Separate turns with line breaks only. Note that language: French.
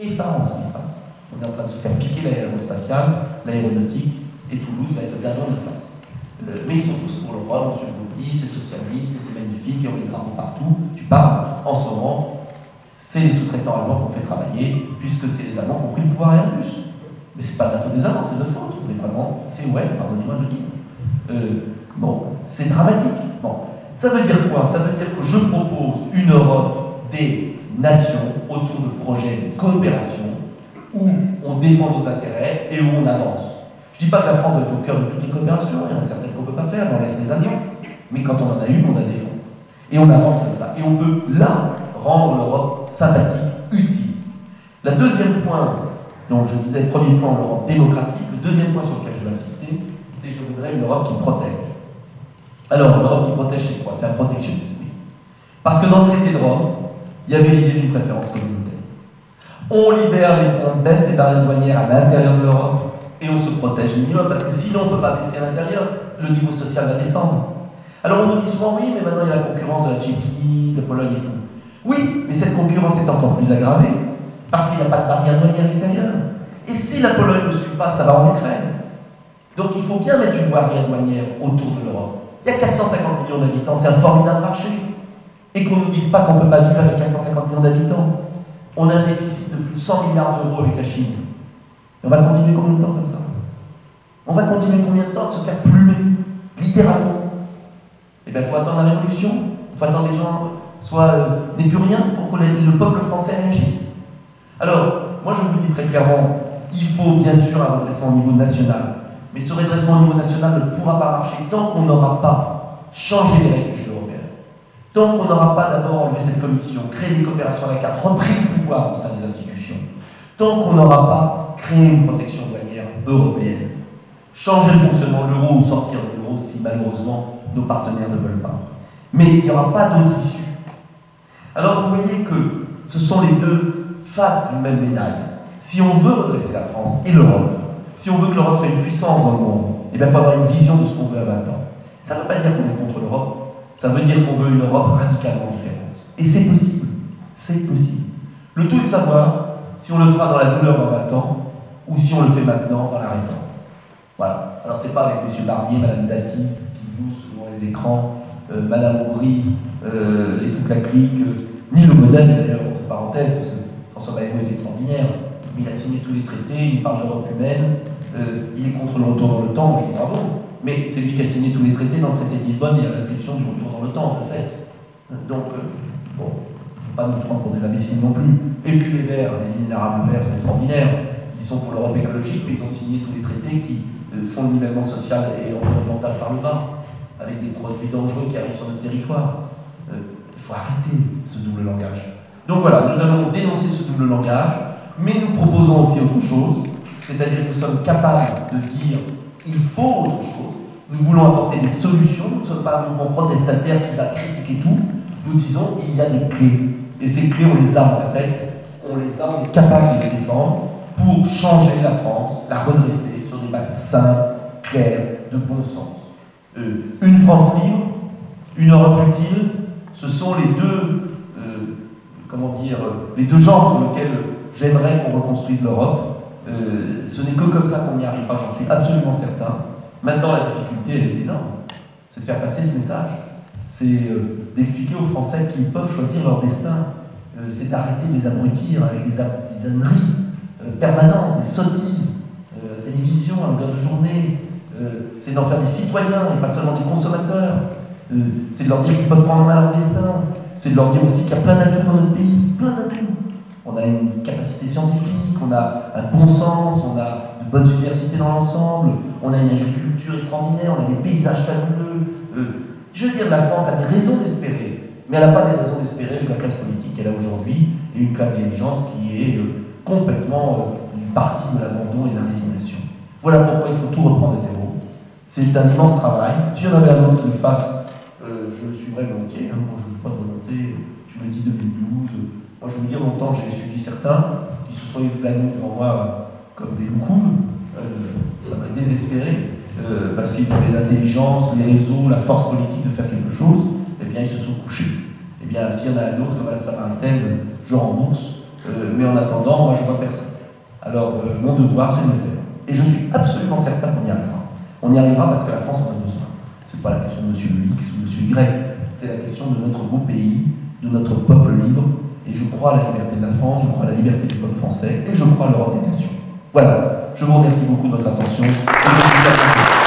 effarant ce qui se passe. On est en train de se faire piquer l'aérospatiale, l'aéronautique, et Toulouse va être le gardien de face. Mais ils sont tous pour l'Europe, on se le dit, c'est socialiste, c'est magnifique, il y a des drapeaux partout. Tu parles, en ce moment, c'est les sous-traitants allemands qu'on fait travailler, puisque c'est les Allemands qui ont pris le pouvoir à Airbus. Mais c'est pas de la faute des Allemands, c'est notre faute. Mais vraiment, c'est ouais, pardonnez-moi de le dire. Bon, c'est dramatique. Bon, ça veut dire quoi? Ça veut dire que je propose une Europe des nations autour de projets de coopération où on défend nos intérêts et où on avance. Je ne dis pas que la France doit être au cœur de toutes les coopérations, il y en a certaines qu'on ne peut pas faire, on laisse les avions, mais quand on en a une, on la défend. Et on avance comme ça. Et on peut, là, rendre l'Europe sympathique, utile. Le deuxième point, donc je disais, le premier point, l'Europe démocratique, le deuxième point sur lequel je vais insister, c'est que je voudrais une Europe qui protège. Alors, l'Europe qui protège, c'est quoi? C'est un protectionnisme. Parce que dans le traité de Rome, il y avait l'idée d'une préférence communautaire. On baisse les barrières douanières à l'intérieur de l'Europe, et on se protège minimum, parce que sinon on ne peut pas baisser à l'intérieur, le niveau social va descendre. Alors on nous dit souvent, oui, mais maintenant il y a la concurrence de la Tchéquie, de Pologne et tout. Oui, mais cette concurrence est encore plus aggravée, parce qu'il n'y a pas de barrière douanière extérieure. Et si la Pologne ne suit pas, ça va en Ukraine. Donc il faut bien mettre une barrière douanière autour de l'Europe. Il y a 450 millions d'habitants, c'est un formidable marché. Et qu'on ne nous dise pas qu'on ne peut pas vivre avec 450 millions d'habitants. On a un déficit de plus de 100 milliards d'euros avec la Chine. Et on va continuer combien de temps comme ça? On va continuer combien de temps de se faire plumer, littéralement? Eh bien, il faut attendre la révolution, il faut attendre que les gens soient des puriens pour que le peuple français réagisse. Alors, moi je vous le dis très clairement, il faut bien sûr un redressement au niveau national. Mais ce redressement au niveau national ne pourra pas marcher tant qu'on n'aura pas changé les règles du jeu européen. Tant qu'on n'aura pas d'abord enlevé cette commission, créé des coopérations à la carte, repris le pouvoir au sein des institutions. Tant qu'on n'aura pas créé une protection douanière européenne. Changer le fonctionnement de l'euro ou sortir de l'euro si malheureusement nos partenaires ne veulent pas. Mais il n'y aura pas d'autre issue. Alors vous voyez que ce sont les deux faces d'une même médaille. Si on veut redresser la France et l'Europe, si on veut que l'Europe soit une puissance dans le monde, eh bien, il faut avoir une vision de ce qu'on veut à 20 ans. Ça ne veut pas dire qu'on est contre l'Europe, ça veut dire qu'on veut une Europe radicalement différente. Et c'est possible. C'est possible. Le tout est de savoir si on le fera dans la douleur dans 20 ans ou si on le fait maintenant dans la réforme. Voilà. Alors c'est pas avec M. Barnier, Mme Dati, qui vous souvent les écrans, Mme Aubry et toute la clique, ni le modèle d'ailleurs, entre parenthèses, parce que François Bayrou est extraordinaire, il a signé tous les traités, il parle de l'Europe humaine, il est contre le retour dans le temps, je dis bravo, mais c'est lui qui a signé tous les traités. Dans le traité de Lisbonne, il y a l'inscription du retour dans le temps, de fait. Donc, bon, il ne faut pas nous prendre pour des imbéciles non plus. Et puis les Verts, les inénarrables Verts sont extraordinaires, ils sont pour l'Europe écologique, mais ils ont signé tous les traités qui font le nivellement social et environnemental par le bas, avec des produits dangereux qui arrivent sur notre territoire. Il faut arrêter ce double langage. Donc voilà, nous allons dénoncer ce double langage, mais nous proposons aussi autre chose, c'est-à-dire que nous sommes capables de dire il faut autre chose. Nous voulons apporter des solutions, nous ne sommes pas un mouvement protestataire qui va critiquer tout, nous disons il y a des clés. Et ces clés, on les a en la tête, on est capable de les défendre pour changer la France, la redresser sur des bases simples, claires, de bon sens. Une France libre, une Europe utile, ce sont les deux, les deux jambes sur lesquelles j'aimerais qu'on reconstruise l'Europe. Ce n'est que comme ça qu'on y arrivera, j'en suis absolument certain. Maintenant, la difficulté, elle est énorme. C'est de faire passer ce message. C'est d'expliquer aux Français qu'ils peuvent choisir leur destin. C'est d'arrêter de les abrutir avec des âneries permanentes, des sottises, la télévision à longueur de journée. C'est d'en faire des citoyens et pas seulement des consommateurs. C'est de leur dire qu'ils peuvent prendre en main leur destin. C'est de leur dire aussi qu'il y a plein d'atouts dans notre pays, plein d'atouts. On a une capacité scientifique, on a un bon sens, on a de bonnes universités dans l'ensemble, on a une agriculture extraordinaire, on a des paysages fabuleux. Je veux dire, la France a des raisons d'espérer, mais elle n'a pas des raisons d'espérer avec la classe politique qu'elle a aujourd'hui et une classe dirigeante qui est complètement du parti de l'abandon et de la résignation. Voilà pourquoi il faut tout reprendre à zéro. C'est un immense travail. Si on avait un autre qui le fasse, je le suivrais volontiers. Moi, je n'ai pas de volonté. Tu me dis 2012. Moi, je veux dire, longtemps, j'ai suivi certains qui se sont évanouis devant moi comme des loucoules. Ça m'a désespéré, parce qu'ils avaient l'intelligence, les réseaux, la force politique de faire quelque chose. Eh bien, ils se sont couchés. Eh bien, s'il y en a un autre, comme la Samaritaine, je rembourse. Mais en attendant, moi je vois personne. Alors mon devoir, c'est de le faire. Et je suis absolument certain qu'on y arrivera. On y arrivera parce que la France en a besoin. Ce n'est pas la question de M. X ou M. Y, c'est la question de notre beau pays, de notre peuple libre. Et je crois à la liberté de la France, je crois à la liberté du peuple français, et je crois à l'Europe des nations. Voilà, je vous remercie beaucoup de votre attention. Et je vous